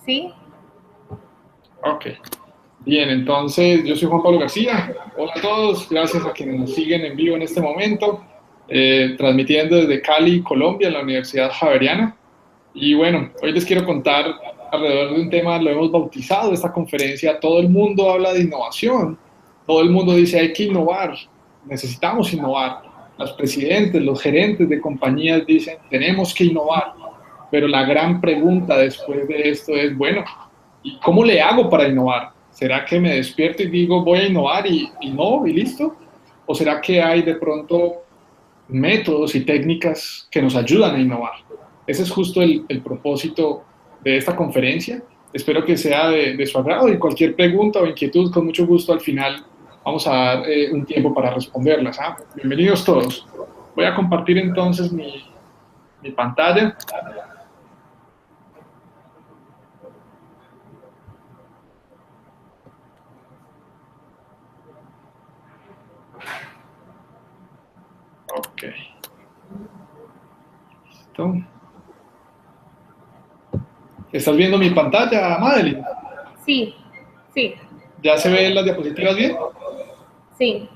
¿Sí? Ok. Bien, entonces yo soy Juan Pablo García. Hola a todos, gracias a quienes nos siguen en vivo en este momento, transmitiendo desde Cali, Colombia, en la Universidad Javeriana. Y bueno, hoy les quiero contar alrededor de un tema, lo hemos bautizado esta conferencia, todo el mundo habla de innovación, todo el mundo dice hay que innovar, necesitamos innovar. Los presidentes, los gerentes de compañías dicen tenemos que innovar, pero la gran pregunta después de esto es, bueno, ¿y cómo le hago para innovar? ¿Será que me despierto y digo voy a innovar y no, y listo? ¿O será que hay de pronto métodos y técnicas que nos ayudan a innovar? Ese es justo el propósito de esta conferencia. Espero que sea de su agrado y cualquier pregunta o inquietud, con mucho gusto al final vamos a dar un tiempo para responderlas. ¿Ah? Bienvenidos todos. Voy a compartir entonces mi pantalla. Ok. ¿Listo? ¿Estás viendo mi pantalla, Madeline? Sí, sí, ¿Ya se ven las diapositivas bien? sí.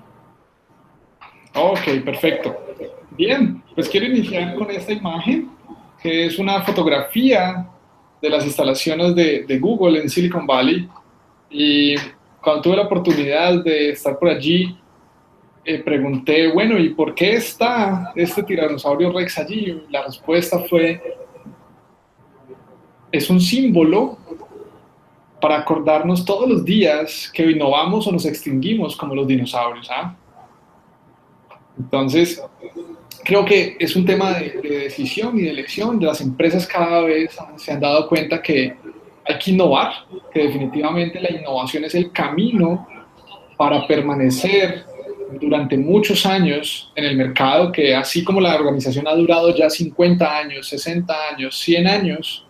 Ok, perfecto. Bien, pues quiero iniciar con esta imagen, que es una fotografía de las instalaciones de Google en Silicon Valley. Y cuando tuve la oportunidad de estar por allí, pregunté, bueno, ¿y por qué está este tiranosaurio Rex allí? Y la respuesta fue, es un símbolo para acordarnos todos los días que innovamos o nos extinguimos como los dinosaurios. ¿Ah? Entonces, creo que es un tema de decisión y de elección. De las empresas cada vez se han dado cuenta que hay que innovar, que definitivamente la innovación es el camino para permanecer durante muchos años en el mercado, que así como la organización ha durado ya 50 años, 60 años, 100 años,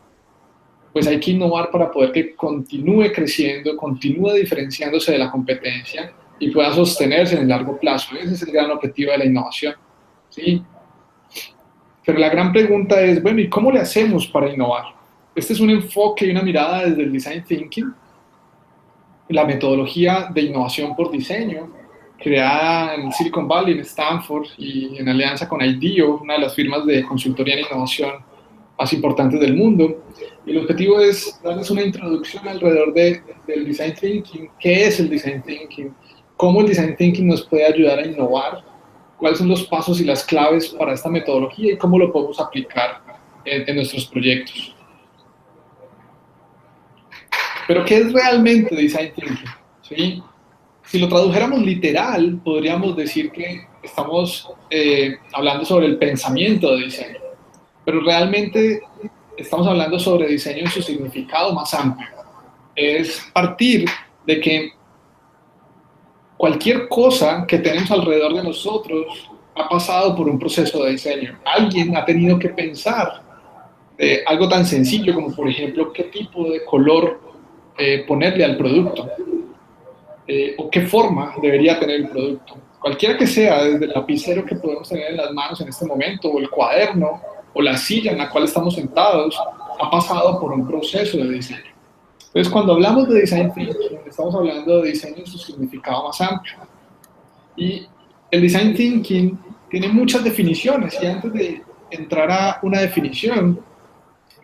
pues hay que innovar para poder que continúe creciendo, continúe diferenciándose de la competencia y pueda sostenerse en el largo plazo. Ese es el gran objetivo de la innovación. ¿Sí? Pero la gran pregunta es, bueno, ¿y cómo le hacemos para innovar? Este es un enfoque y una mirada desde el Design Thinking, la metodología de innovación por diseño, creada en Silicon Valley, en Stanford y en alianza con IDEO, una de las firmas de consultoría en innovación más importantes del mundo. Y el objetivo es darles una introducción alrededor del Design Thinking, qué es el Design Thinking, cómo el Design Thinking nos puede ayudar a innovar, cuáles son los pasos y las claves para esta metodología y cómo lo podemos aplicar en nuestros proyectos. Pero, ¿qué es realmente Design Thinking? ¿Sí? Si lo tradujéramos literal, podríamos decir que estamos hablando sobre el pensamiento de diseño, pero realmente estamos hablando sobre diseño en su significado más amplio. Es partir de que cualquier cosa que tenemos alrededor de nosotros ha pasado por un proceso de diseño. Alguien ha tenido que pensar de algo tan sencillo como, por ejemplo, qué tipo de color ponerle al producto o qué forma debería tener el producto. Cualquiera que sea, desde el lapicero que podemos tener en las manos en este momento, o el cuaderno, o la silla en la cual estamos sentados, ha pasado por un proceso de diseño. Entonces, cuando hablamos de design thinking, estamos hablando de diseño en su significado más amplio. Y el design thinking tiene muchas definiciones, y antes de entrar a una definición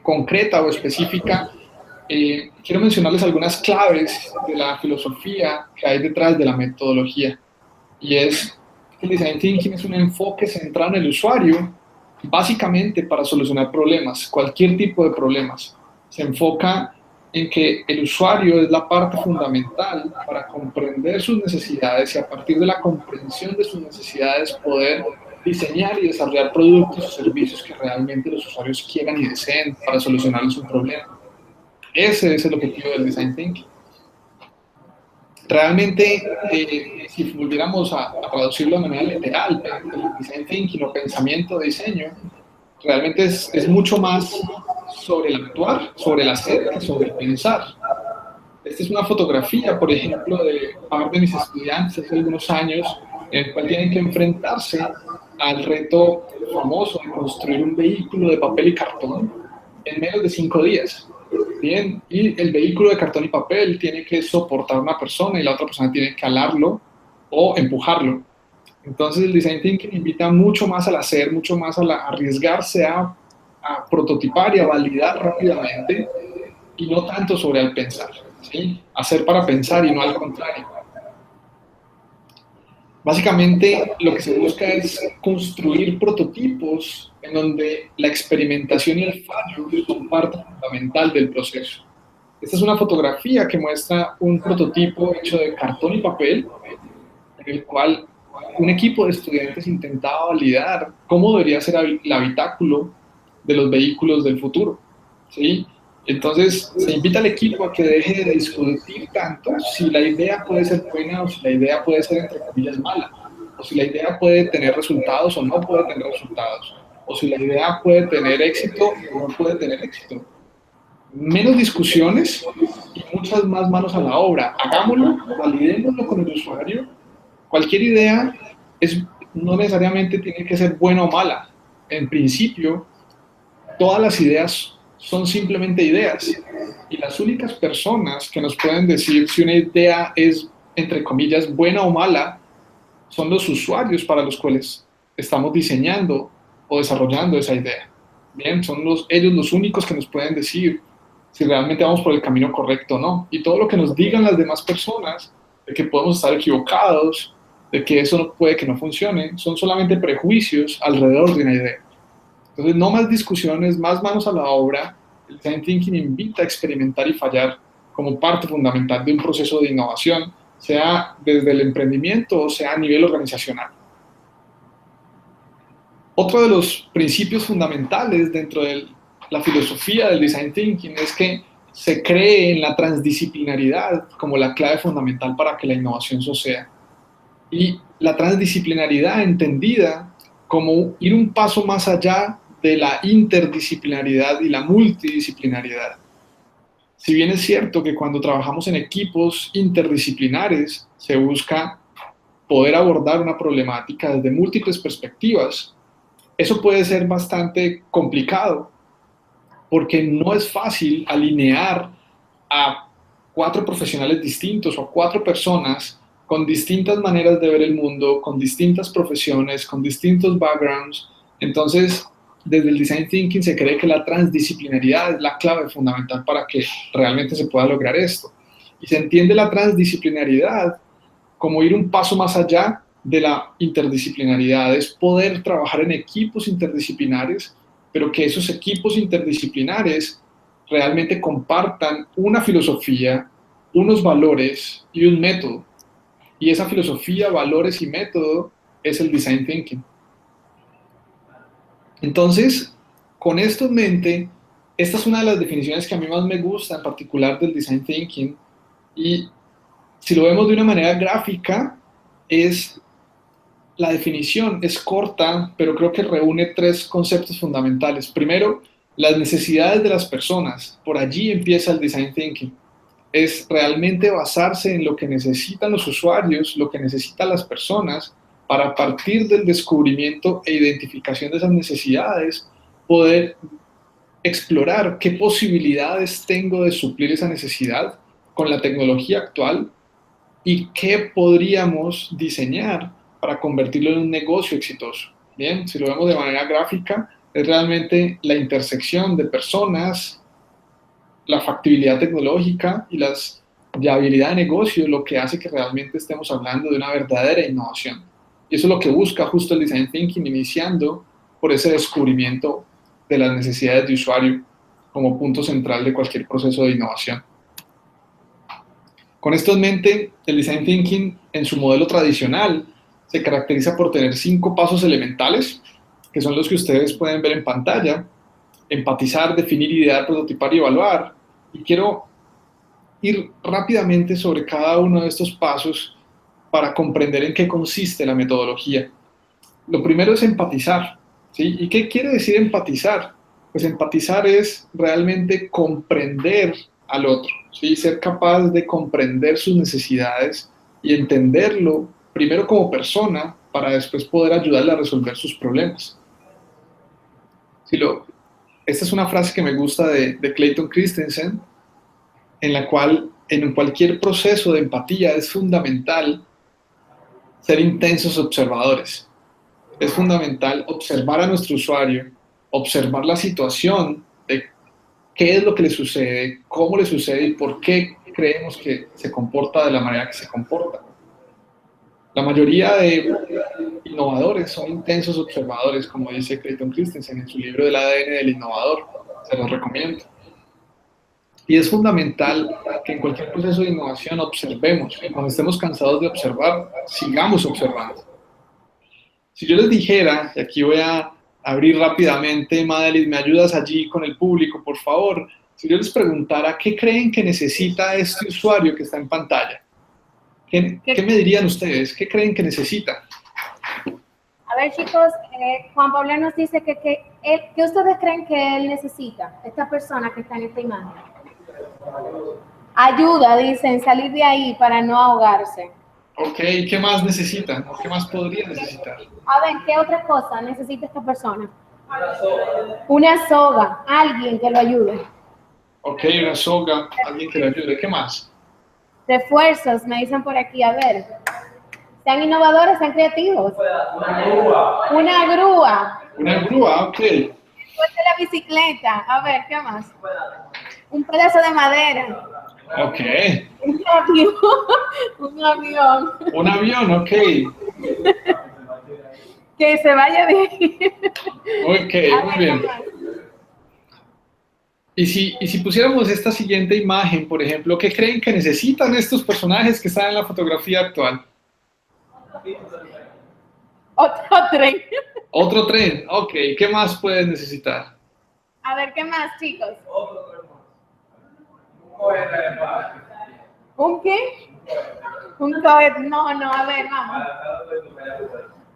concreta o específica, quiero mencionarles algunas claves de la filosofía que hay detrás de la metodología. Y es que el design thinking es un enfoque centrado en el usuario, básicamente para solucionar problemas, cualquier tipo de problemas. Se enfoca en que el usuario es la parte fundamental para comprender sus necesidades y a partir de la comprensión de sus necesidades poder diseñar y desarrollar productos o servicios que realmente los usuarios quieran y deseen para solucionarles un problema. Ese es el objetivo del design thinking. Realmente, si volviéramos a traducirlo de manera literal, el design thinking o pensamiento de diseño, realmente es mucho más sobre el actuar, sobre el hacer, que sobre el pensar. Esta es una fotografía, por ejemplo, de un par de mis estudiantes hace algunos años, en el cual tienen que enfrentarse al reto famoso de construir un vehículo de papel y cartón en menos de 5 días. Bien, y el vehículo de cartón y papel tiene que soportar a una persona y la otra persona tiene que alarlo o empujarlo. Entonces el design thinking invita mucho más al hacer, mucho más a arriesgarse a prototipar y a validar rápidamente y no tanto sobre el pensar, ¿sí? Hacer para pensar y no al contrario. Básicamente lo que se busca es construir prototipos en donde la experimentación y el fallo son parte fundamental del proceso. Esta es una fotografía que muestra un prototipo hecho de cartón y papel, en el cual un equipo de estudiantes intentaba validar cómo debería ser el habitáculo de los vehículos del futuro, ¿sí? Entonces, se invita al equipo a que deje de discutir tanto si la idea puede ser buena o si la idea puede ser, entre comillas, mala, o si la idea puede tener resultados o no puede tener resultados, o si la idea puede tener éxito o no puede tener éxito. Menos discusiones y muchas más manos a la obra. Hagámoslo, validémoslo con el usuario. Cualquier idea no necesariamente tiene que ser buena o mala. En principio, todas las ideas son simplemente ideas. Y las únicas personas que nos pueden decir si una idea es, entre comillas, buena o mala, son los usuarios para los cuales estamos diseñando o desarrollando esa idea. Bien, son ellos los únicos que nos pueden decir si realmente vamos por el camino correcto o no. Y todo lo que nos digan las demás personas de que podemos estar equivocados, de que eso no puede que no funcione, son solamente prejuicios alrededor de una idea. Entonces, no más discusiones, más manos a la obra. El design thinking invita a experimentar y fallar como parte fundamental de un proceso de innovación, sea desde el emprendimiento o sea a nivel organizacional. Otro de los principios fundamentales dentro de la filosofía del design thinking es que se cree en la transdisciplinaridad como la clave fundamental para que la innovación suceda. Y la transdisciplinaridad entendida como ir un paso más allá de la interdisciplinaridad y la multidisciplinaridad. Si bien es cierto que cuando trabajamos en equipos interdisciplinares se busca poder abordar una problemática desde múltiples perspectivas, eso puede ser bastante complicado porque no es fácil alinear a 4 profesionales distintos o a 4 personas con distintas maneras de ver el mundo, con distintas profesiones, con distintos backgrounds. Entonces, desde el design thinking se cree que la transdisciplinaridad es la clave fundamental para que realmente se pueda lograr esto. Y se entiende la transdisciplinaridad como ir un paso más allá de la interdisciplinaridad, es poder trabajar en equipos interdisciplinares, pero que esos equipos interdisciplinares realmente compartan una filosofía, unos valores y un método. Y esa filosofía, valores y método es el design thinking. Entonces, con esto en mente, esta es una de las definiciones que a mí más me gusta en particular del design thinking, y si lo vemos de una manera gráfica, la definición es corta, pero creo que reúne 3 conceptos fundamentales. Primero, las necesidades de las personas. Por allí empieza el design thinking. Es realmente basarse en lo que necesitan los usuarios, lo que necesitan las personas, para a partir del descubrimiento e identificación de esas necesidades, poder explorar qué posibilidades tengo de suplir esa necesidad con la tecnología actual y qué podríamos diseñar para convertirlo en un negocio exitoso. Bien, si lo vemos de manera gráfica, es realmente la intersección de personas, la factibilidad tecnológica y la viabilidad de negocio lo que hace que realmente estemos hablando de una verdadera innovación. Y eso es lo que busca justo el design thinking, iniciando por ese descubrimiento de las necesidades de usuario como punto central de cualquier proceso de innovación. Con esto en mente, el design thinking en su modelo tradicional se caracteriza por tener 5 pasos elementales, que son los que ustedes pueden ver en pantalla: empatizar, definir, idear, prototipar y evaluar. Y quiero ir rápidamente sobre cada uno de estos pasos para comprender en qué consiste la metodología. Lo primero es empatizar, ¿sí? ¿Y qué quiere decir empatizar? Pues empatizar es realmente comprender al otro, ¿sí? Ser capaz de comprender sus necesidades y entenderlo primero como persona para después poder ayudarle a resolver sus problemas. Si lo, esta es una frase que me gusta de Clayton Christensen, en la cual en cualquier proceso de empatía es fundamental ser intensos observadores. Es fundamental observar a nuestro usuario, observar la situación de qué es lo que le sucede, cómo le sucede y por qué creemos que se comporta de la manera que se comporta. La mayoría de innovadores son intensos observadores, como dice Clayton Christensen en su libro del ADN del innovador. Se los recomiendo. Y es fundamental que en cualquier proceso de innovación observemos. Cuando estemos cansados de observar, sigamos observando. Si yo les dijera, y aquí voy a abrir rápidamente, Madeline, ¿me ayudas allí con el público, por favor? Si yo les preguntara, ¿qué creen que necesita este usuario que está en pantalla? ¿Qué me dirían ustedes? ¿Qué creen que necesita? A ver, chicos, Juan Pablo nos dice ¿qué ustedes creen que él necesita? Esta persona que está en esta imagen. Ayuda, dicen, salir de ahí para no ahogarse. Ok, ¿qué más necesita? ¿Qué más podría necesitar? A ver, ¿qué otra cosa necesita esta persona? Una soga, alguien que lo ayude. Ok, una soga, alguien que lo ayude. ¿Qué más? Refuerzos, me dicen por aquí, a ver. Sean innovadores, sean creativos. Una grúa. Una grúa. Una grúa, ok. Después de la bicicleta, a ver, ¿qué más? Un pedazo de madera. Ok. Un avión. Un avión. Un avión, ok. Que se vaya de ahí. Ok, muy bien. Y si pusiéramos esta siguiente imagen, por ejemplo, ¿qué creen que necesitan estos personajes que están en la fotografía actual? Otro tren. Otro tren, ok. ¿Qué más pueden necesitar? A ver, ¿qué más, chicos? ¿Un qué? Un cohete. No, a ver, vamos.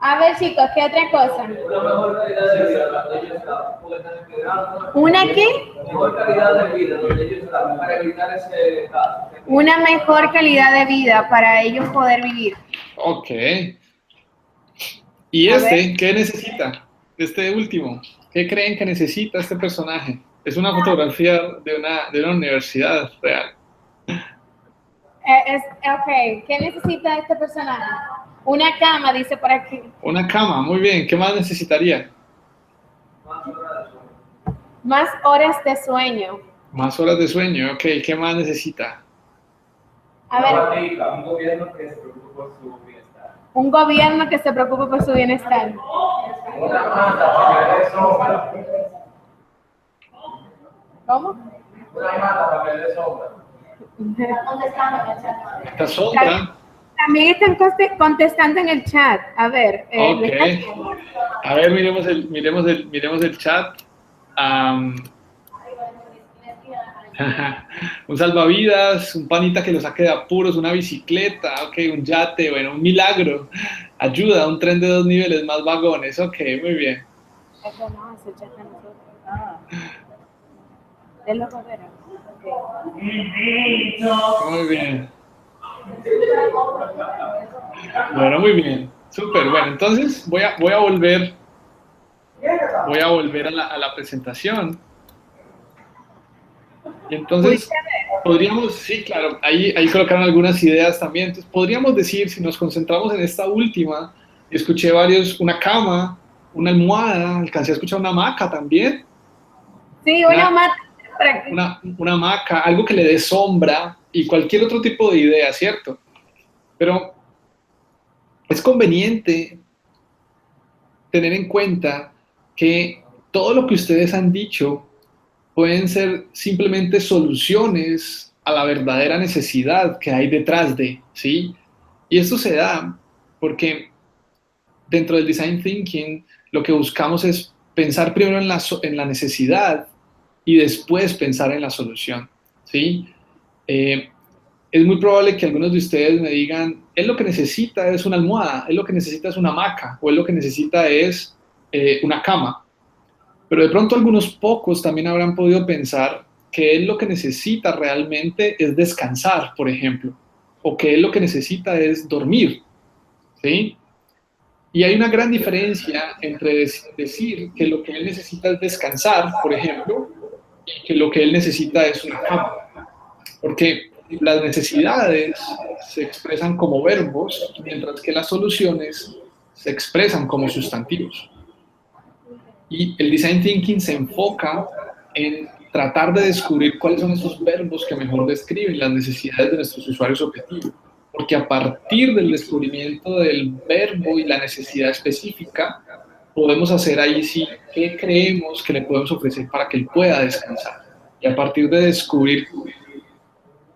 A ver, chicos, ¿qué otra cosa? ¿Una qué? Mejor calidad de vida donde ellos están, para evitar ese caso. Una mejor calidad de vida para ellos poder vivir. Ok. ¿Y qué necesita? Este último, ¿qué creen que necesita este personaje? Es una fotografía de una universidad real. Ok, ¿qué necesita este personaje? Una cama, dice por aquí. Una cama, muy bien. ¿Qué más necesitaría? Más horas de sueño. Más horas de sueño, ok. ¿Qué más necesita? A ver. Un gobierno que se preocupe por su bienestar. Un gobierno que se preocupe por su bienestar. Una mata para que dé sombra. ¿Cómo? Una mata para que dé sombra. Esta sombra. También están contestando en el chat. A ver. Ok. A ver, miremos el chat. Un salvavidas, un panita que lo saque de apuros, una bicicleta, ok, un yate, bueno, un milagro, ayuda, un tren de 2 niveles, más vagones, ok, muy bien. Eso no, es el chat de nosotros. Es lo Rivera. Muy bien. Bueno, muy bien. Súper, bueno, entonces voy a volver a la presentación. Y entonces podríamos, sí, claro, ahí colocaron algunas ideas también. Entonces podríamos decir, si nos concentramos en esta última, escuché una cama, una almohada, alcancé a escuchar una hamaca también. Sí, una hamaca. Una hamaca, algo que le dé sombra y cualquier otro tipo de idea, ¿cierto? Pero es conveniente tener en cuenta que todo lo que ustedes han dicho pueden ser simplemente soluciones a la verdadera necesidad que hay detrás de, ¿sí? Y esto se da porque dentro del design thinking lo que buscamos es pensar primero en la necesidad y después pensar en la solución, ¿sí? Es muy probable que algunos de ustedes me digan, él lo que necesita es una almohada, él lo que necesita es una hamaca, o él lo que necesita es una cama. Pero de pronto algunos pocos también habrán podido pensar que él lo que necesita realmente es descansar, por ejemplo, o que él lo que necesita es dormir, ¿sí? Y hay una gran diferencia entre decir que lo que él necesita es descansar, por ejemplo, y que lo que él necesita es una cama. Porque las necesidades se expresan como verbos, mientras que las soluciones se expresan como sustantivos. Y el design thinking se enfoca en tratar de descubrir cuáles son esos verbos que mejor describen las necesidades de nuestros usuarios objetivos. Porque a partir del descubrimiento del verbo y la necesidad específica, podemos hacer ahí sí qué creemos que le podemos ofrecer para que él pueda descansar. Y a partir de descubrir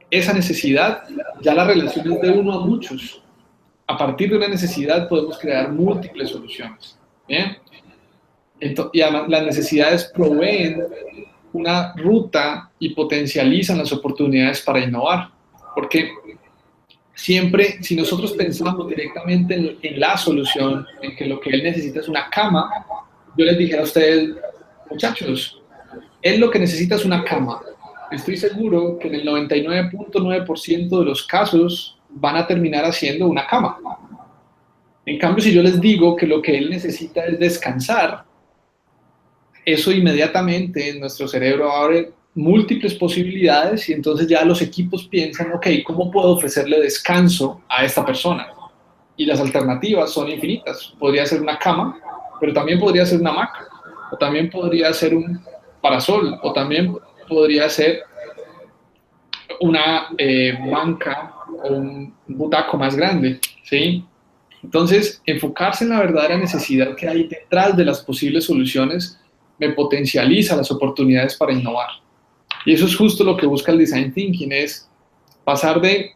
esa necesidad, ya la relación es de uno a muchos. A partir de una necesidad podemos crear múltiples soluciones. ¿Bien? Y además las necesidades proveen una ruta y potencializan las oportunidades para innovar. Porque siempre, si nosotros pensamos directamente en la solución, en que lo que él necesita es una cama, yo les dijera a ustedes, muchachos, él lo que necesita es una cama. Estoy seguro que en el 99.9% de los casos van a terminar haciendo una cama. En cambio, si yo les digo que lo que él necesita es descansar, eso inmediatamente en nuestro cerebro abre múltiples posibilidades y entonces ya los equipos piensan, ok, ¿cómo puedo ofrecerle descanso a esta persona? Y las alternativas son infinitas. Podría ser una cama, pero también podría ser una hamaca, o también podría ser un parasol, o también podría ser una banca o un butaco más grande, ¿sí? Entonces, enfocarse en la verdadera necesidad que hay detrás de las posibles soluciones me potencializa las oportunidades para innovar. Y eso es justo lo que busca el design thinking, es pasar de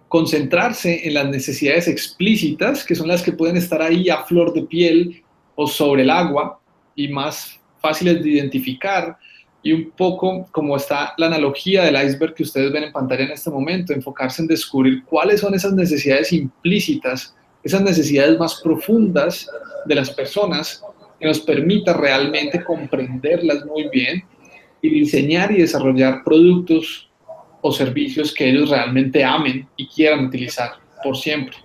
concentrarse en las necesidades explícitas, que son las que pueden estar ahí a flor de piel o sobre el agua y más fáciles de identificar, y un poco como está la analogía del iceberg que ustedes ven en pantalla en este momento, enfocarse en descubrir cuáles son esas necesidades implícitas, esas necesidades más profundas de las personas, que nos permita realmente comprenderlas muy bien y diseñar y desarrollar productos o servicios que ellos realmente amen y quieran utilizar por siempre.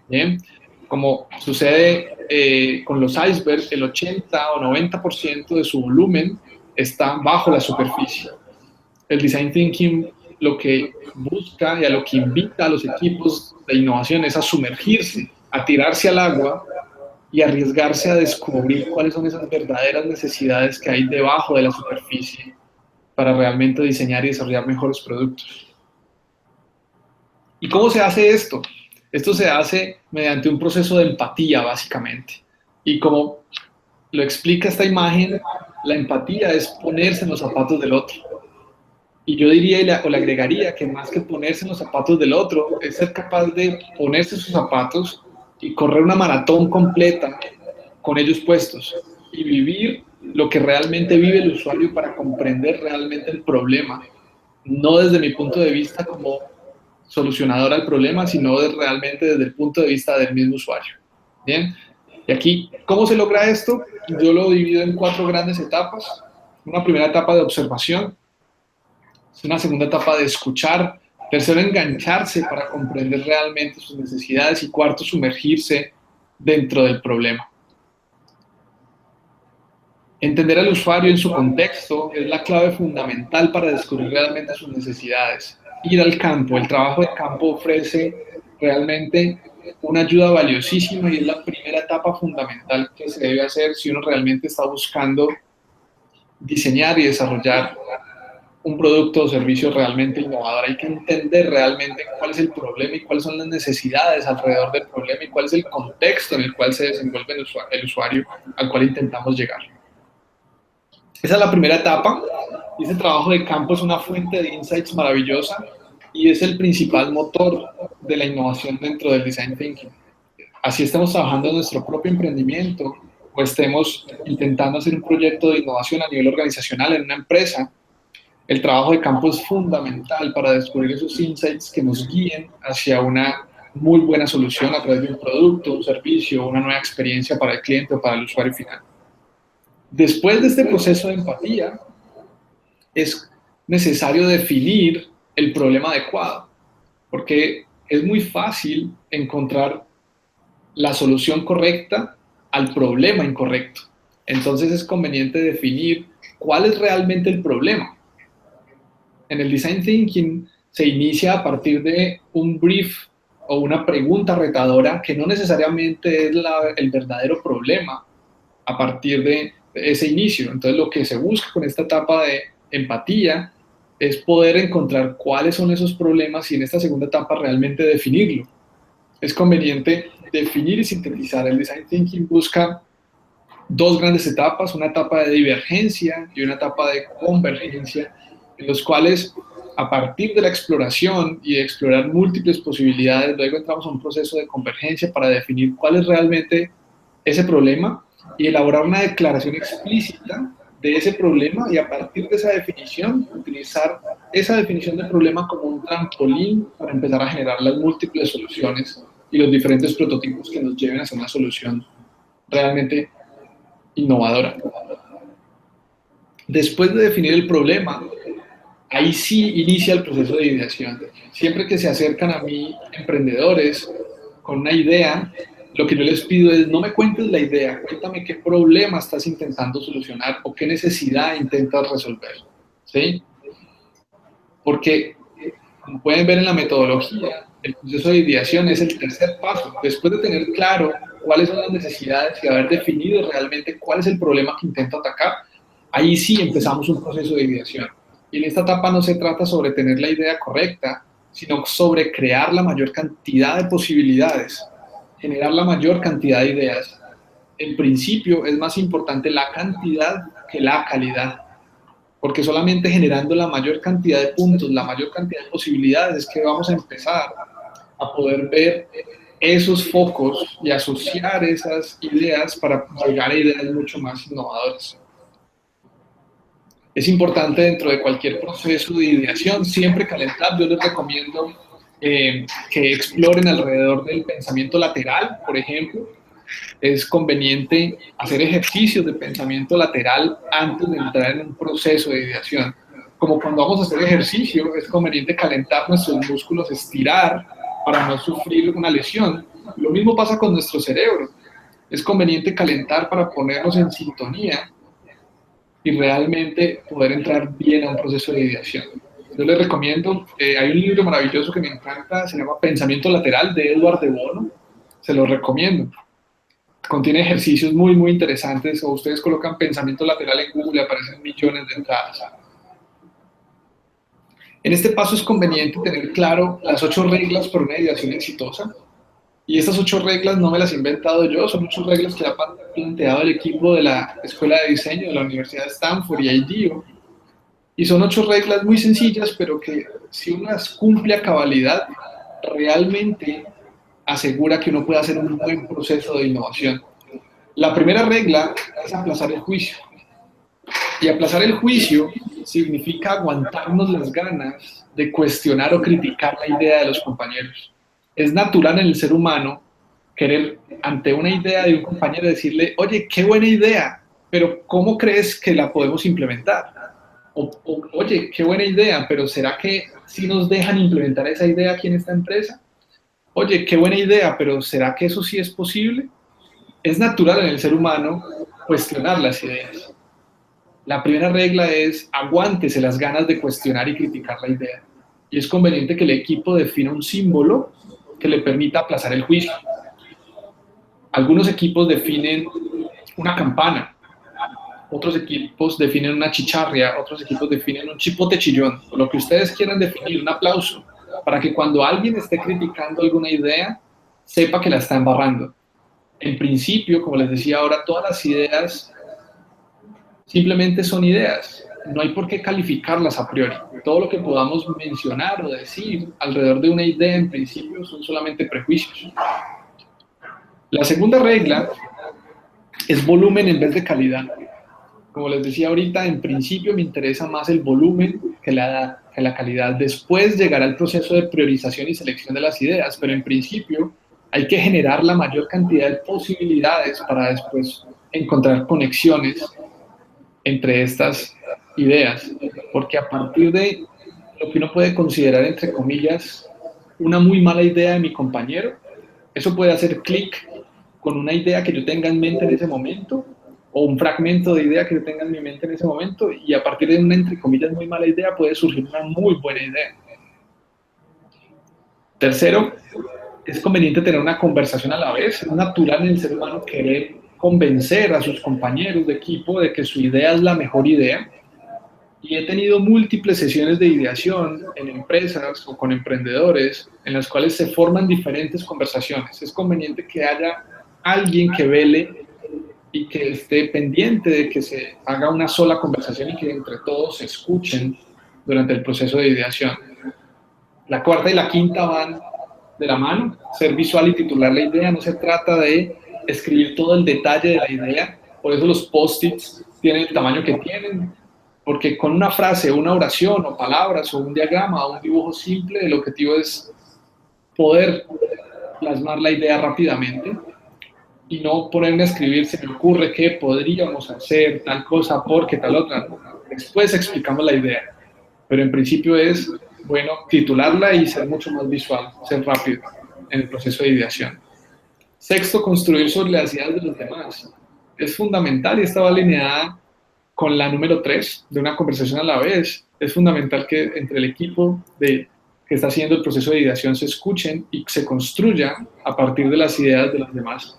¿Bien? Como sucede con los icebergs, el 80 o 90% de su volumen está bajo la superficie. El design thinking lo que busca y a lo que invita a los equipos de innovación es a sumergirse, a tirarse al agua y arriesgarse a descubrir cuáles son esas verdaderas necesidades que hay debajo de la superficie para realmente diseñar y desarrollar mejores productos. ¿Y cómo se hace esto? Esto se hace mediante un proceso de empatía, básicamente. Y como lo explica esta imagen, la empatía es ponerse en los zapatos del otro. Y yo diría o le agregaría que más que ponerse en los zapatos del otro, es ser capaz de ponerse sus zapatos y correr una maratón completa con ellos puestos y vivir lo que realmente vive el usuario para comprender realmente el problema, no desde mi punto de vista como solucionador al problema, sino realmente desde el punto de vista del mismo usuario. Bien, y aquí, ¿cómo se logra esto? Yo lo divido en 4 grandes etapas. Una primera etapa de observación, una segunda etapa de escuchar, tercero, engancharse para comprender realmente sus necesidades y cuarto, sumergirse dentro del problema. Entender al usuario en su contexto es la clave fundamental para descubrir realmente sus necesidades. Ir al campo, el trabajo de campo ofrece realmente una ayuda valiosísima y es la primera etapa fundamental que se debe hacer si uno realmente está buscando diseñar y desarrollar un producto o servicio realmente innovador. Hay que entender realmente cuál es el problema y cuáles son las necesidades alrededor del problema y cuál es el contexto en el cual se desenvuelve el usuario al cual intentamos llegar. Esa es la primera etapa, y ese trabajo de campo es una fuente de insights maravillosa y es el principal motor de la innovación dentro del design thinking. Así estemos trabajando en nuestro propio emprendimiento o estemos intentando hacer un proyecto de innovación a nivel organizacional en una empresa, el trabajo de campo es fundamental para descubrir esos insights que nos guíen hacia una muy buena solución a través de un producto, un servicio, una nueva experiencia para el cliente o para el usuario final. Después de este proceso de empatía, es necesario definir el problema adecuado, porque es muy fácil encontrar la solución correcta al problema incorrecto. Entonces es conveniente definir cuál es realmente el problema. En el Design Thinking se inicia a partir de un brief o una pregunta retadora que no necesariamente es el verdadero problema a partir de ese inicio. Entonces lo que se busca con esta etapa de empatía es poder encontrar cuáles son esos problemas y en esta segunda etapa realmente definirlo. Es conveniente definir y sintetizar. El Design Thinking busca dos grandes etapas, una etapa de divergencia y una etapa de convergencia, en los cuales a partir de la exploración y de explorar múltiples posibilidades, luego entramos a un proceso de convergencia para definir cuál es realmente ese problema y elaborar una declaración explícita de ese problema y a partir de esa definición, utilizar esa definición de problema como un trampolín para empezar a generar las múltiples soluciones y los diferentes prototipos que nos lleven a hacer una solución realmente innovadora. Después de definir el problema, ahí sí inicia el proceso de ideación. Siempre que se acercan a mí emprendedores con una idea, lo que yo les pido es, no me cuentes la idea, cuéntame qué problema estás intentando solucionar o qué necesidad intentas resolver, ¿sí? Porque, como pueden ver en la metodología, el proceso de ideación es el tercer paso. Después de tener claro cuáles son las necesidades y haber definido realmente cuál es el problema que intento atacar, ahí sí empezamos un proceso de ideación. Y en esta etapa no se trata sobre tener la idea correcta, sino sobre crear la mayor cantidad de posibilidades, generar la mayor cantidad de ideas. En principio es más importante la cantidad que la calidad, porque solamente generando la mayor cantidad de puntos, la mayor cantidad de posibilidades es que vamos a empezar a poder ver esos focos y asociar esas ideas para llegar a ideas mucho más innovadoras. Es importante dentro de cualquier proceso de ideación siempre calentar. Yo les recomiendo que exploren alrededor del pensamiento lateral, por ejemplo. Es conveniente hacer ejercicios de pensamiento lateral antes de entrar en un proceso de ideación. Como cuando vamos a hacer ejercicio, es conveniente calentar nuestros músculos, estirar para no sufrir una lesión. Lo mismo pasa con nuestro cerebro. Es conveniente calentar para ponernos en sintonía y realmente poder entrar bien a un proceso de ideación. Yo les recomiendo, hay un libro maravilloso que me encanta, se llama Pensamiento Lateral, de Edward de Bono, se lo recomiendo. Contiene ejercicios muy, muy interesantes, o ustedes colocan pensamiento lateral en Google y aparecen millones de entradas. En este paso es conveniente tener claro las 8 reglas para una ideación exitosa. Y estas 8 reglas no me las he inventado yo, son 8 reglas que ha planteado el equipo de la Escuela de Diseño de la Universidad de Stanford y IDEO. Y son 8 reglas muy sencillas, pero que si uno las cumple a cabalidad, realmente asegura que uno puede hacer un buen proceso de innovación. La primera regla es aplazar el juicio. Y aplazar el juicio significa aguantarnos las ganas de cuestionar o criticar la idea de los compañeros. Es natural en el ser humano querer, ante una idea de un compañero, decirle, oye, qué buena idea, pero ¿cómo crees que la podemos implementar? Oye, qué buena idea, pero ¿será que sí nos dejan implementar esa idea aquí en esta empresa? Oye, qué buena idea, pero ¿será que eso sí es posible? Es natural en el ser humano cuestionar las ideas. La primera regla es aguántese las ganas de cuestionar y criticar la idea. Y es conveniente que el equipo defina un símbolo que le permita aplazar el juicio. Algunos equipos definen una campana, otros equipos definen una chicharria, otros equipos definen un chipote chillón, o lo que ustedes quieran definir, un aplauso, para que cuando alguien esté criticando alguna idea, sepa que la está embarrando. En principio, como les decía ahora, todas las ideas simplemente son ideas. No hay por qué calificarlas a priori. Todo lo que podamos mencionar o decir alrededor de una idea, en principio, son solamente prejuicios. La segunda regla es volumen en vez de calidad. Como les decía ahorita, en principio me interesa más el volumen que la calidad. Después llegará el proceso de priorización y selección de las ideas, pero en principio hay que generar la mayor cantidad de posibilidades para después encontrar conexiones entre estas ideas, porque a partir de lo que uno puede considerar, entre comillas, una muy mala idea de mi compañero, eso puede hacer clic con una idea que yo tenga en mente en ese momento, o un fragmento de idea que yo tenga en mi mente en ese momento, y a partir de una, entre comillas, muy mala idea, puede surgir una muy buena idea. Tercero, es conveniente tener una conversación a la vez. Es natural en el ser humano querer convencer a sus compañeros de equipo de que su idea es la mejor idea. Y he tenido múltiples sesiones de ideación en empresas o con emprendedores en las cuales se forman diferentes conversaciones. Es conveniente que haya alguien que vele y que esté pendiente de que se haga una sola conversación y que entre todos se escuchen durante el proceso de ideación. La cuarta y la quinta van de la mano, ser visual y titular la idea. No se trata de escribir todo el detalle de la idea, por eso los post-its tienen el tamaño que tienen, porque con una frase, una oración o palabras o un diagrama o un dibujo simple, el objetivo es poder plasmar la idea rápidamente y no ponerme a escribir, se me ocurre que podríamos hacer tal cosa porque tal otra. Después explicamos la idea, pero en principio es bueno titularla y ser mucho más visual, ser rápido en el proceso de ideación. Sexto, construir sobre las ideas de los demás. Es fundamental y estaba alineada con la número 3, de una conversación a la vez. Es fundamental que entre el equipo que está haciendo el proceso de ideación se escuchen y se construya a partir de las ideas de los demás.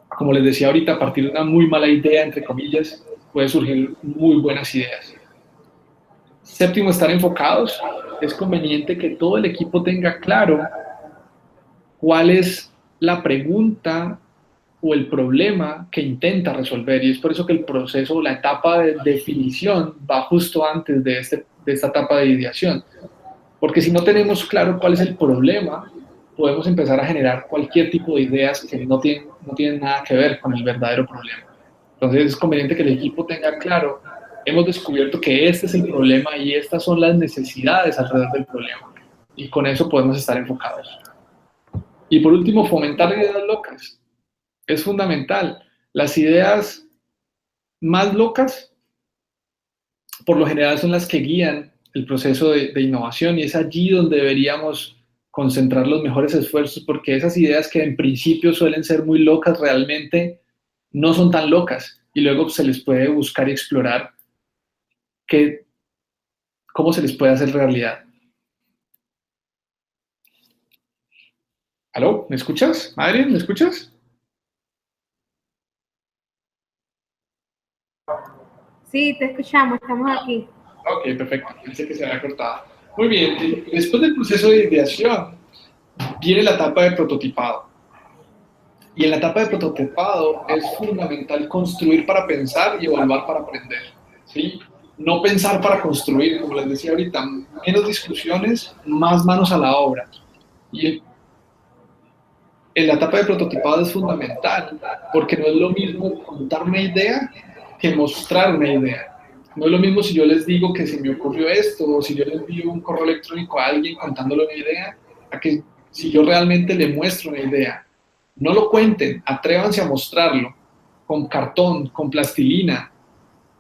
Como les decía ahorita, a partir de una muy mala idea, entre comillas, puede surgir muy buenas ideas. Séptimo, estar enfocados. Es conveniente que todo el equipo tenga claro cuál es la pregunta o el problema que intenta resolver, y es por eso que el proceso, la etapa de definición va justo antes de esta etapa de ideación, porque si no tenemos claro cuál es el problema, podemos empezar a generar cualquier tipo de ideas que no tienen nada que ver con el verdadero problema. Entonces es conveniente que el equipo tenga claro, hemos descubierto que este es el problema y estas son las necesidades alrededor del problema, y con eso podemos estar enfocados. Y por último, fomentar ideas locas. Es fundamental. Las ideas más locas, por lo general, son las que guían el proceso de innovación, y es allí donde deberíamos concentrar los mejores esfuerzos, porque esas ideas que en principio suelen ser muy locas, realmente no son tan locas, y luego se les puede buscar y explorar cómo se les puede hacer realidad. ¿Aló? ¿Me escuchas? Adrián, ¿me escuchas? Sí, te escuchamos, estamos aquí. Ok, perfecto. Pensé que se había cortado. Muy bien. Después del proceso de ideación, viene la etapa de prototipado. Y en la etapa de prototipado es fundamental construir para pensar y evaluar para aprender. ¿Sí? No pensar para construir, como les decía ahorita, menos discusiones, más manos a la obra. Y en la etapa de prototipado es fundamental, porque no es lo mismo contar una idea que mostrar una idea. No es lo mismo si yo les digo que se me ocurrió esto, o si yo les envío un correo electrónico a alguien contándole una idea, a que si yo realmente le muestro una idea. No lo cuenten, atrévanse a mostrarlo, con cartón, con plastilina,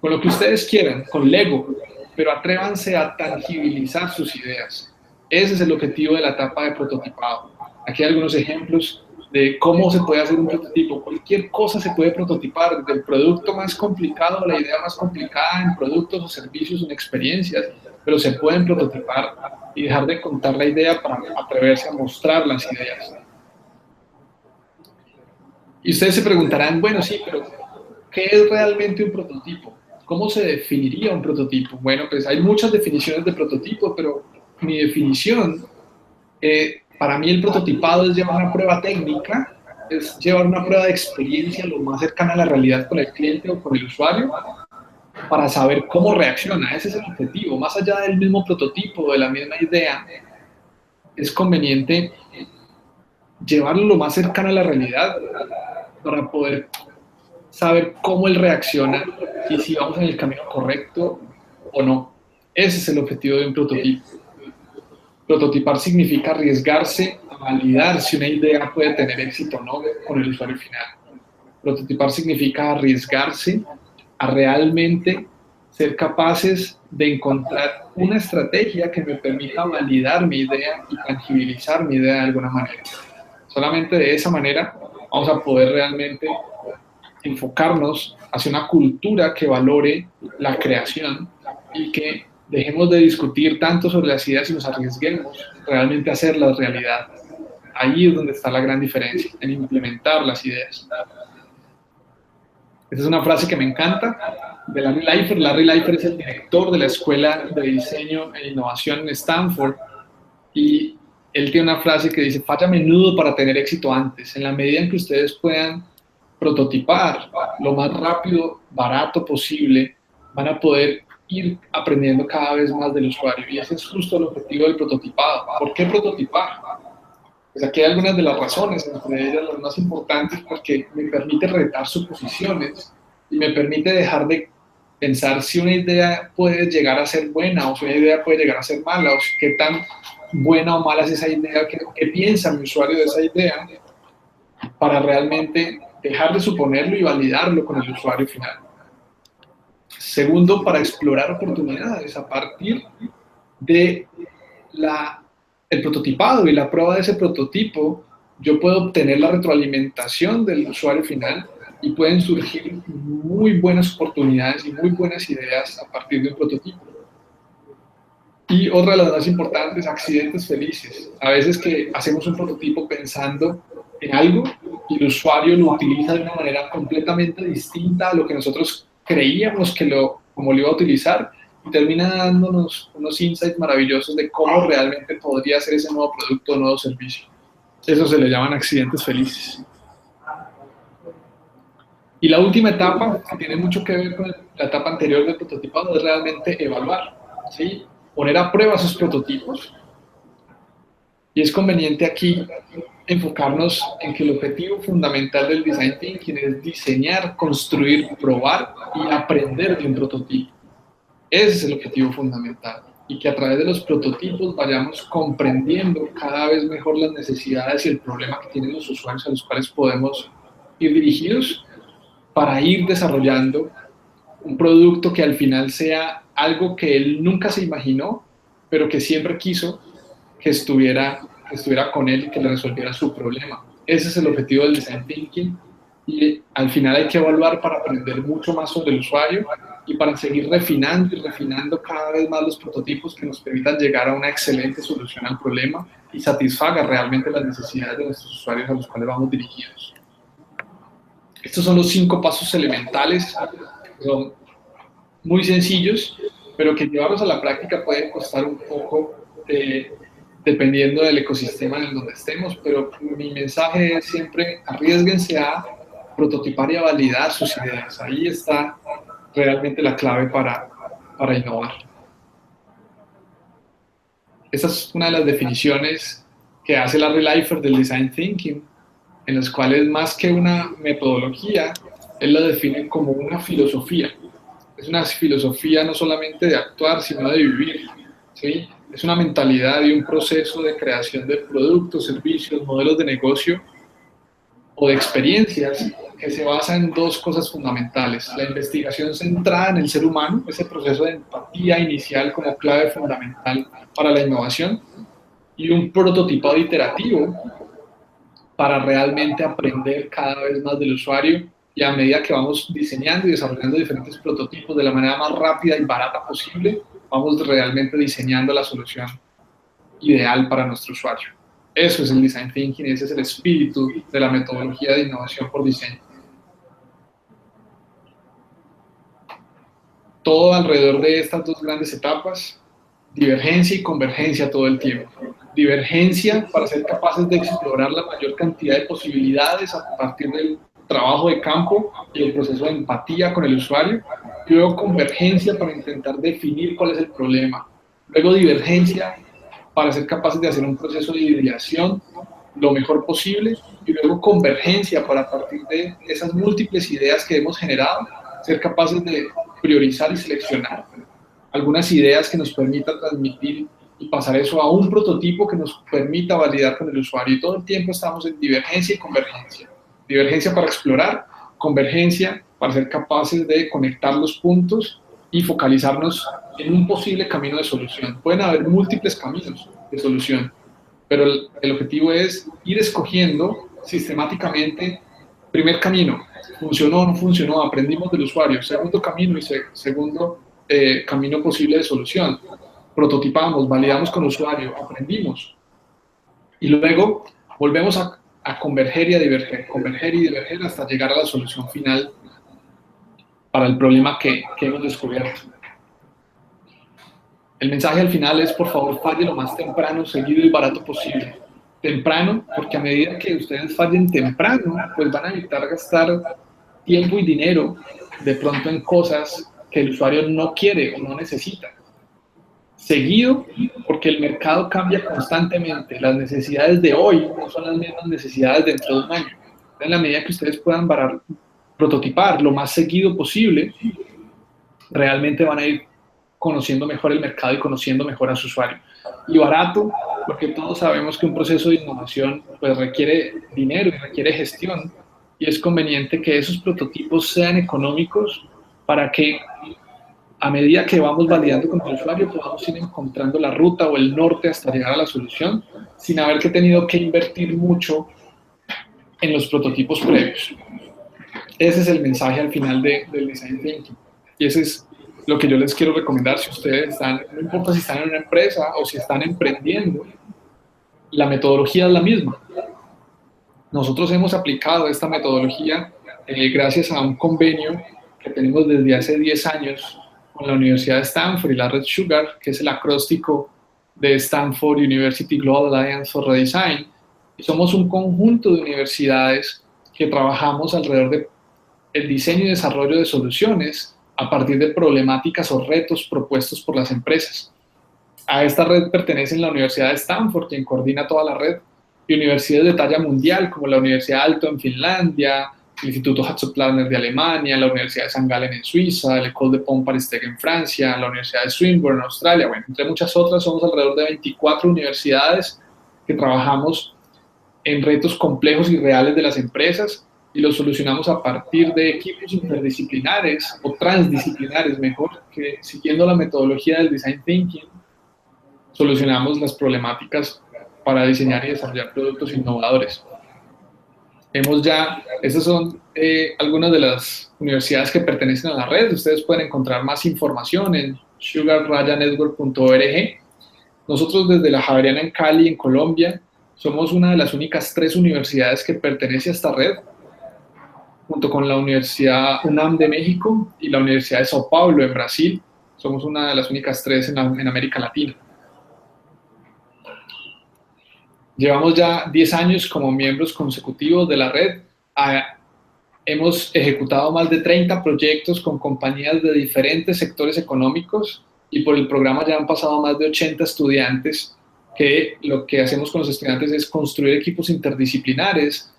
con lo que ustedes quieran, con Lego, pero atrévanse a tangibilizar sus ideas. Ese es el objetivo de la etapa de prototipado. Aquí hay algunos ejemplos de cómo se puede hacer un prototipo. Cualquier cosa se puede prototipar, desde el producto más complicado, la idea más complicada en productos o servicios, en experiencias, pero se pueden prototipar y dejar de contar la idea para atreverse a mostrar las ideas. Y ustedes se preguntarán, bueno, sí, pero ¿qué es realmente un prototipo? ¿Cómo se definiría un prototipo? Bueno, pues hay muchas definiciones de prototipo, pero mi definición, para mí el prototipado es llevar una prueba técnica, es llevar una prueba de experiencia lo más cercana a la realidad con el cliente o con el usuario, para saber cómo reacciona. Ese es el objetivo. Más allá del mismo prototipo, de la misma idea, es conveniente llevarlo lo más cercano a la realidad para poder saber cómo él reacciona y si vamos en el camino correcto o no. Ese es el objetivo de un prototipo. Prototipar significa arriesgarse a validar si una idea puede tener éxito o no con el usuario final. Prototipar significa arriesgarse a realmente ser capaces de encontrar una estrategia que me permita validar mi idea y tangibilizar mi idea de alguna manera. Solamente de esa manera vamos a poder realmente enfocarnos hacia una cultura que valore la creación y que dejemos de discutir tanto sobre las ideas y nos arriesguemos realmente a hacerlas realidad. Ahí es donde está la gran diferencia, en implementar las ideas. Esta es una frase que me encanta, de Larry Leifer. Larry Leifer es el director de la Escuela de Diseño e Innovación en Stanford, y él tiene una frase que dice: falla a menudo para tener éxito antes. En la medida en que ustedes puedan prototipar lo más rápido, barato posible, van a poder ir aprendiendo cada vez más del usuario, y ese es justo el objetivo del prototipado. ¿Por qué prototipar? Pues aquí hay algunas de las razones, entre ellas las más importantes, porque me permite retar suposiciones y me permite dejar de pensar si una idea puede llegar a ser buena o si una idea puede llegar a ser mala, o qué tan buena o mala es esa idea, qué piensa mi usuario de esa idea, para realmente dejar de suponerlo y validarlo con el usuario final. Segundo, para explorar oportunidades a partir de el prototipado y la prueba de ese prototipo. Yo puedo obtener la retroalimentación del usuario final y pueden surgir muy buenas oportunidades y muy buenas ideas a partir de un prototipo. Y otra de las más importantes, accidentes felices. A veces que hacemos un prototipo pensando en algo y el usuario lo utiliza de una manera completamente distinta a lo que nosotros creíamos como lo iba a utilizar, y termina dándonos unos insights maravillosos de cómo realmente podría ser ese nuevo producto o nuevo servicio. Eso se le llaman accidentes felices. Y la última etapa, que tiene mucho que ver con la etapa anterior del prototipado, es realmente evaluar, ¿sí? Poner a prueba sus prototipos. Y es conveniente aquí enfocarnos en que el objetivo fundamental del Design Thinking es diseñar, construir, probar y aprender de un prototipo. Ese es el objetivo fundamental, y que a través de los prototipos vayamos comprendiendo cada vez mejor las necesidades y el problema que tienen los usuarios a los cuales podemos ir dirigidos, para ir desarrollando un producto que al final sea algo que él nunca se imaginó, pero que siempre quiso que estuviera con él y que le resolviera su problema. Ese es el objetivo del Design Thinking, y al final hay que evaluar para aprender mucho más sobre el usuario y para seguir refinando y refinando cada vez más los prototipos que nos permitan llegar a una excelente solución al problema y satisfaga realmente las necesidades de nuestros usuarios a los cuales vamos dirigidos. Estos son los 5 pasos elementales, que son muy sencillos, pero que llevarlos a la práctica puede costar un poco, dependiendo del ecosistema en el donde estemos, pero mi mensaje es siempre: arriésguense a prototipar y a validar sus ideas. Ahí está realmente la clave para innovar. Esta es una de las definiciones que hace Larry Leifer del Design Thinking, en las cuales, más que una metodología, él la define como una filosofía. Es una filosofía no solamente de actuar, sino de vivir, ¿sí? Es una mentalidad y un proceso de creación de productos, servicios, modelos de negocio o de experiencias que se basa en 2 cosas fundamentales: la investigación centrada en el ser humano, ese proceso de empatía inicial como clave fundamental para la innovación, y un prototipado iterativo para realmente aprender cada vez más del usuario, y a medida que vamos diseñando y desarrollando diferentes prototipos de la manera más rápida y barata posible, vamos realmente diseñando la solución ideal para nuestro usuario. Eso es el Design Thinking, y ese es el espíritu de la metodología de innovación por diseño. Todo alrededor de estas 2 grandes etapas: divergencia y convergencia todo el tiempo. Divergencia para ser capaces de explorar la mayor cantidad de posibilidades a partir del trabajo de campo y el proceso de empatía con el usuario, y luego convergencia para intentar definir cuál es el problema. Luego divergencia para ser capaces de hacer un proceso de ideación lo mejor posible, y luego convergencia para, a partir de esas múltiples ideas que hemos generado, ser capaces de priorizar y seleccionar algunas ideas que nos permitan transmitir y pasar eso a un prototipo que nos permita validar con el usuario. Y todo el tiempo estamos en divergencia y convergencia. Divergencia para explorar, convergencia para ser capaces de conectar los puntos y focalizarnos en un posible camino de solución. Pueden haber múltiples caminos de solución, pero el objetivo es ir escogiendo sistemáticamente, primer camino, funcionó o no funcionó, aprendimos del usuario, segundo camino y segundo camino posible de solución, prototipamos, validamos con el usuario, aprendimos, y luego volvemos a converger y a diverger, converger y diverger hasta llegar a la solución final para el problema que hemos descubierto. El mensaje al final es, por favor, falle lo más temprano, seguido y barato posible. Temprano, porque a medida que ustedes fallen temprano, pues van a evitar gastar tiempo y dinero de pronto en cosas que el usuario no quiere o no necesita. Seguido, porque el mercado cambia constantemente. Las necesidades de hoy no son las mismas necesidades dentro de un año. En la medida que ustedes puedan prototipar lo más seguido posible, realmente van a ir conociendo mejor el mercado y conociendo mejor a su usuario. Y barato, porque todos sabemos que un proceso de innovación pues, requiere dinero y requiere gestión, y es conveniente que esos prototipos sean económicos para que a medida que vamos validando con el usuario podamos ir encontrando la ruta o el norte hasta llegar a la solución sin haber tenido que invertir mucho en los prototipos previos. Ese es el mensaje al final del Design Thinking, y ese es lo que yo les quiero recomendar si ustedes están, no importa si están en una empresa o si están emprendiendo, la metodología es la misma. Nosotros hemos aplicado esta metodología gracias a un convenio que tenemos desde hace 10 años con la Universidad de Stanford y la red Sugar, que es el acróstico de Stanford University Global Alliance for Redesign. Y somos un conjunto de universidades que trabajamos alrededor del diseño y desarrollo de soluciones a partir de problemáticas o retos propuestos por las empresas. A esta red pertenecen la Universidad de Stanford, quien coordina toda la red, y universidades de talla mundial como la Universidad Aalto en Finlandia, el Instituto Hatzeplanner de Alemania, la Universidad de St. Gallen en Suiza, el École de Pont-Paris-Tech en Francia, la Universidad de Swinburne en Australia, bueno, entre muchas otras. Somos alrededor de 24 universidades que trabajamos en retos complejos y reales de las empresas y los solucionamos a partir de equipos interdisciplinares o transdisciplinares, mejor, que siguiendo la metodología del Design Thinking, solucionamos las problemáticas para diseñar y desarrollar productos innovadores. Estas son algunas de las universidades que pertenecen a la red. Ustedes pueden encontrar más información en sugar-network.org. Nosotros desde la Javeriana en Cali, en Colombia, somos una de las únicas 3 universidades que pertenece a esta red, junto con la Universidad UNAM de México y la Universidad de Sao Paulo en Brasil. Somos una de las únicas 3 en América Latina. Llevamos ya 10 años como miembros consecutivos de la red. Hemos ejecutado más de 30 proyectos con compañías de diferentes sectores económicos y por el programa ya han pasado más de 80 estudiantes, que lo que hacemos con los estudiantes es construir equipos interdisciplinares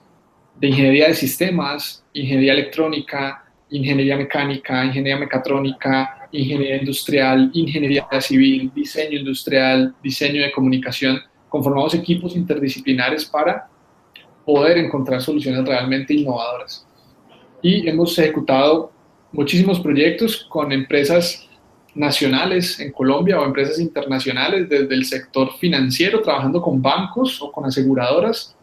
de ingeniería de sistemas, ingeniería electrónica, ingeniería mecánica, ingeniería mecatrónica, ingeniería industrial, ingeniería civil, diseño industrial, diseño de comunicación. Conformamos equipos interdisciplinares para poder encontrar soluciones realmente innovadoras. Y hemos ejecutado muchísimos proyectos con empresas nacionales en Colombia o empresas internacionales, desde el sector financiero, trabajando con bancos o con aseguradoras,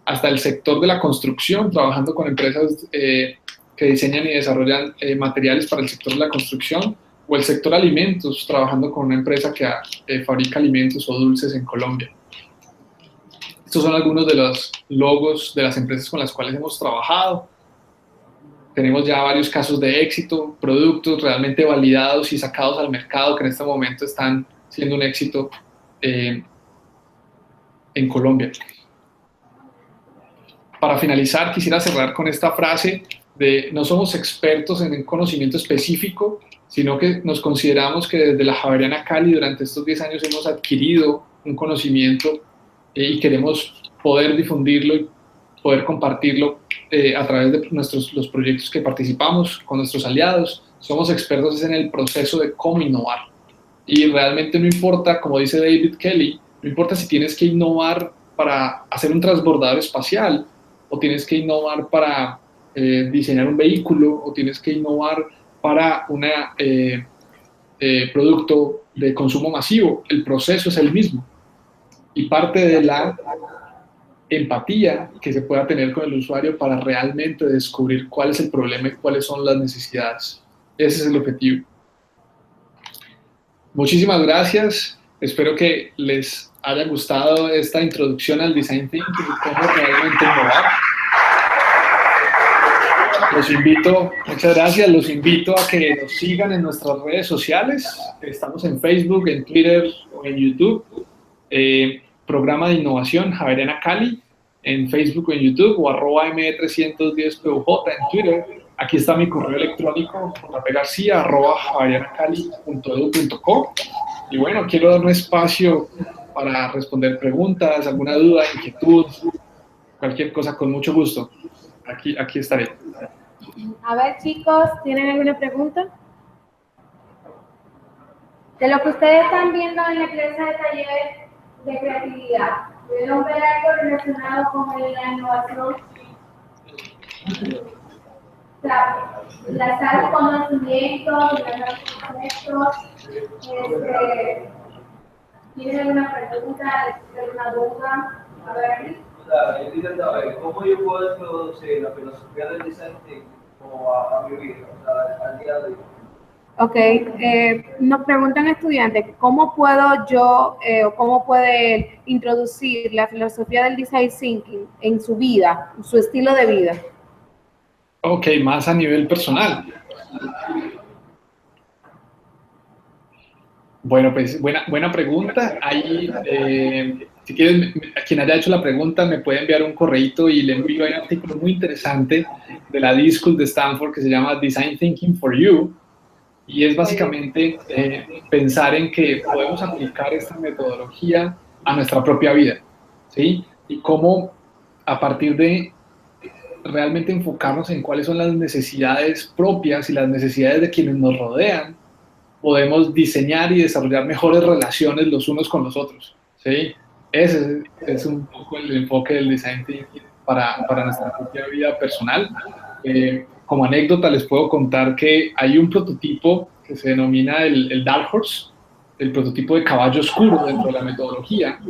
hasta el sector de la construcción, trabajando con empresas que diseñan y desarrollan materiales para el sector de la construcción, o el sector alimentos, trabajando con una empresa que fabrica alimentos o dulces en Colombia. Estos son algunos de los logos de las empresas con las cuales hemos trabajado. Tenemos ya varios casos de éxito, productos realmente validados y sacados al mercado que en este momento están siendo un éxito en Colombia. Para finalizar, quisiera cerrar con esta frase de: no somos expertos en un conocimiento específico, sino que nos consideramos que desde la Javeriana Cali durante estos 10 años hemos adquirido un conocimiento y queremos poder difundirlo y poder compartirlo a través de los proyectos que participamos con nuestros aliados. Somos expertos en el proceso de cómo innovar. Y realmente no importa, como dice David Kelly, no importa si tienes que innovar para hacer un transbordador espacial, o tienes que innovar para diseñar un vehículo, o tienes que innovar para un producto de consumo masivo. El proceso es el mismo. Y parte de la empatía que se pueda tener con el usuario para realmente descubrir cuál es el problema y cuáles son las necesidades. Ese es el objetivo. Muchísimas gracias. Espero que les haya gustado esta introducción al Design Thinking y cómo realmente innovar. Los invito, muchas gracias, los invito a que nos sigan en nuestras redes sociales. Estamos en Facebook, en Twitter o en YouTube. Programa de Innovación Javeriana Cali en Facebook o en YouTube o @me310poj en Twitter. Aquí está mi correo electrónico, jpgarcia@javerianacali.edu.co. Y bueno, quiero dar un espacio para responder preguntas, alguna duda, inquietud, cualquier cosa, con mucho gusto. Aquí estaré. A ver, chicos, ¿tienen alguna pregunta? De lo que ustedes están viendo en la clase de taller de creatividad, ¿pudieron ver algo relacionado con la innovación? O sea, lanzar conocimientos, lanzar conceptos. ¿Tienen alguna pregunta, alguna duda? A ver. Yo quería saber cómo yo puedo introducir la filosofía del design thinking como a mi vida, o sea, al día de hoy. Ok, nos preguntan estudiantes, ¿cómo puedo yo o cómo puede introducir la filosofía del design thinking en su vida, en su estilo de vida? Ok, más a nivel personal. Bueno, pues buena pregunta. Ahí, si quieren, a quien haya hecho la pregunta me puede enviar un correíto y le envío un artículo muy interesante de la D-School de Stanford que se llama Design Thinking for You. Y es básicamente pensar en que podemos aplicar esta metodología a nuestra propia vida, ¿sí? Y cómo a partir de realmente enfocarnos en cuáles son las necesidades propias y las necesidades de quienes nos rodean, podemos diseñar y desarrollar mejores relaciones los unos con los otros, ¿sí? Ese es un poco el enfoque del Design Thinking para nuestra propia vida personal. Como anécdota les puedo contar que hay un prototipo que se denomina el Dark Horse, el prototipo de caballo oscuro dentro de la metodología,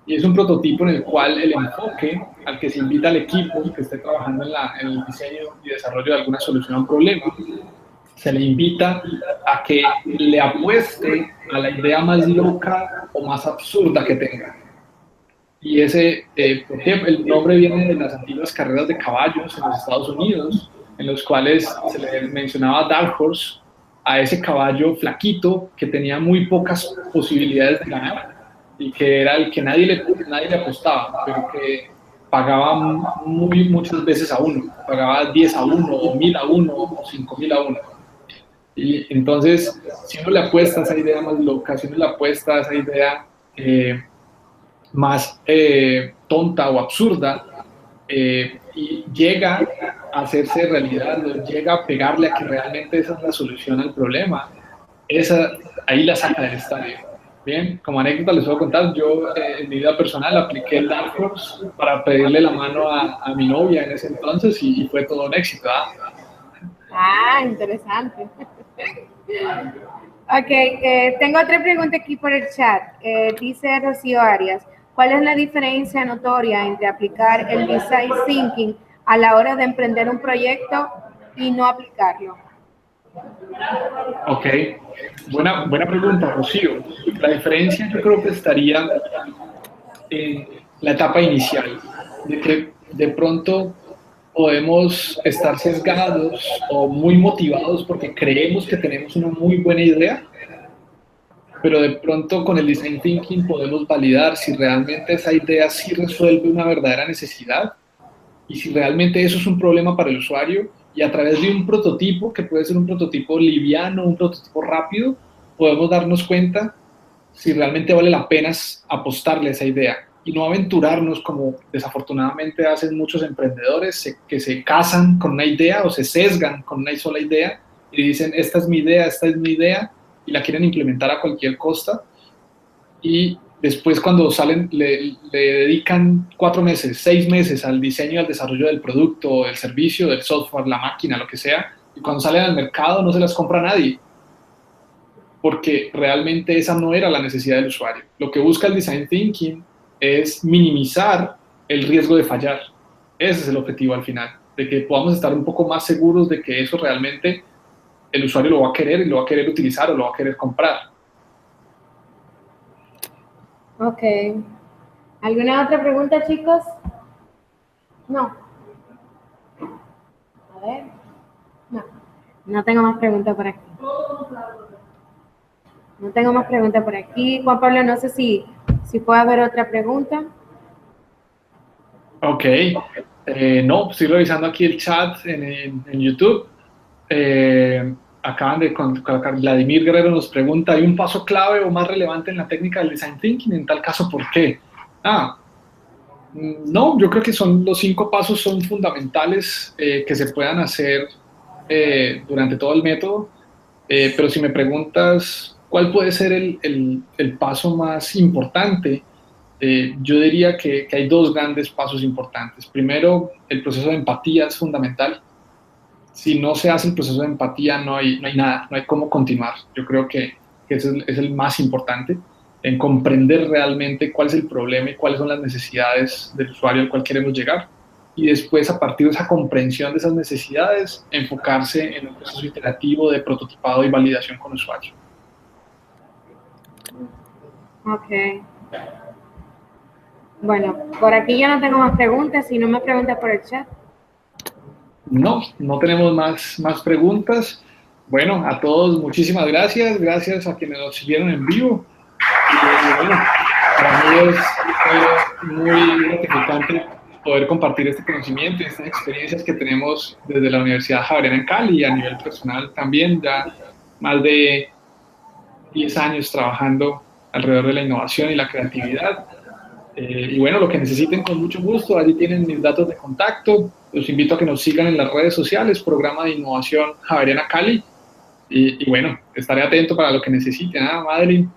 y es un prototipo en el cual el enfoque al que se invita al equipo que esté trabajando en el diseño y desarrollo de alguna solución a un problema, se le invita a que le apueste a la idea más loca o más absurda que tenga. Y por ejemplo, el nombre viene de las antiguas carreras de caballos en los Estados Unidos, en los cuales se le mencionaba Dark Horse a ese caballo flaquito que tenía muy pocas posibilidades de ganar y que era el que nadie le apostaba, pero que pagaba muchas veces a uno, pagaba 10 a 1, o 1000 a 1, o 5000 a 1. Y entonces, si uno le apuesta a esa idea más loca, si uno le apuesta a esa idea más tonta o absurda, y llega a hacerse realidad, llega a pegarle a que realmente esa es la solución al problema, ahí la saca del estadio. Bien, como anécdota les puedo contar, yo en mi vida personal apliqué el Dark Horse para pedirle la mano a mi novia en ese entonces y fue todo un éxito. Interesante. Ok, tengo otra pregunta aquí por el chat. Dice Rocío Arias, ¿cuál es la diferencia notoria entre aplicar el Design Thinking a la hora de emprender un proyecto y no aplicarlo? Ok, buena pregunta, Rocío. La diferencia yo creo que estaría en la etapa inicial, de que de pronto podemos estar sesgados o muy motivados porque creemos que tenemos una muy buena idea, pero de pronto con el Design Thinking podemos validar si realmente esa idea sí resuelve una verdadera necesidad y si realmente eso es un problema para el usuario, y a través de un prototipo, que puede ser un prototipo liviano, un prototipo rápido, podemos darnos cuenta si realmente vale la pena apostarle a esa idea y no aventurarnos como desafortunadamente hacen muchos emprendedores que se casan con una idea o se sesgan con una sola idea y dicen esta es mi idea y la quieren implementar a cualquier costa, y después cuando salen le dedican 4 meses, 6 meses al diseño y al desarrollo del producto, del servicio, del software, la máquina, lo que sea, y cuando salen al mercado no se las compra nadie, porque realmente esa no era la necesidad del usuario. Lo que busca el Design Thinking es minimizar el riesgo de fallar. Ese es el objetivo al final, de que podamos estar un poco más seguros de que eso realmente el usuario lo va a querer y lo va a querer utilizar o lo va a querer comprar. Ok. ¿Alguna otra pregunta, chicos? No. A ver. No. No tengo más preguntas por aquí. No tengo más preguntas por aquí. Juan Pablo, no sé si puede haber otra pregunta. Ok. No, estoy revisando aquí el chat en YouTube. Acaban de colocar, Vladimir Guerrero nos pregunta, ¿hay un paso clave o más relevante en la técnica del design thinking? En tal caso, ¿por qué? No, yo creo que los 5 pasos son fundamentales que se puedan hacer durante todo el método, pero si me preguntas cuál puede ser el paso más importante, yo diría que hay 2 grandes pasos importantes. Primero, el proceso de empatía es fundamental. Si no se hace el proceso de empatía, no hay nada, no hay cómo continuar. Yo creo que ese es el más importante, en comprender realmente cuál es el problema y cuáles son las necesidades del usuario al cual queremos llegar. Y después, a partir de esa comprensión de esas necesidades, enfocarse en un proceso iterativo de prototipado y validación con usuario. Ok. Bueno, por aquí yo no tengo más preguntas. Si no me preguntas por el chat. No tenemos más preguntas. Bueno, a todos muchísimas gracias a quienes nos siguieron en vivo. Y bueno, para mí es muy gratificante poder compartir este conocimiento y estas experiencias que tenemos desde la Universidad Javeriana en Cali y a nivel personal también, ya más de 10 años trabajando alrededor de la innovación y la creatividad. Y bueno, lo que necesiten con mucho gusto, allí tienen mis datos de contacto. Los invito a que nos sigan en las redes sociales, Programa de Innovación Javeriana Cali. Y bueno, estaré atento para lo que necesiten, Madeline.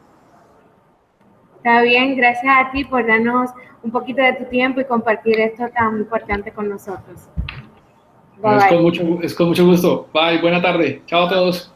Está bien, gracias a ti por darnos un poquito de tu tiempo y compartir esto tan importante con nosotros. Bye, bye. Es con mucho gusto. Bye, buena tarde. Chao a todos.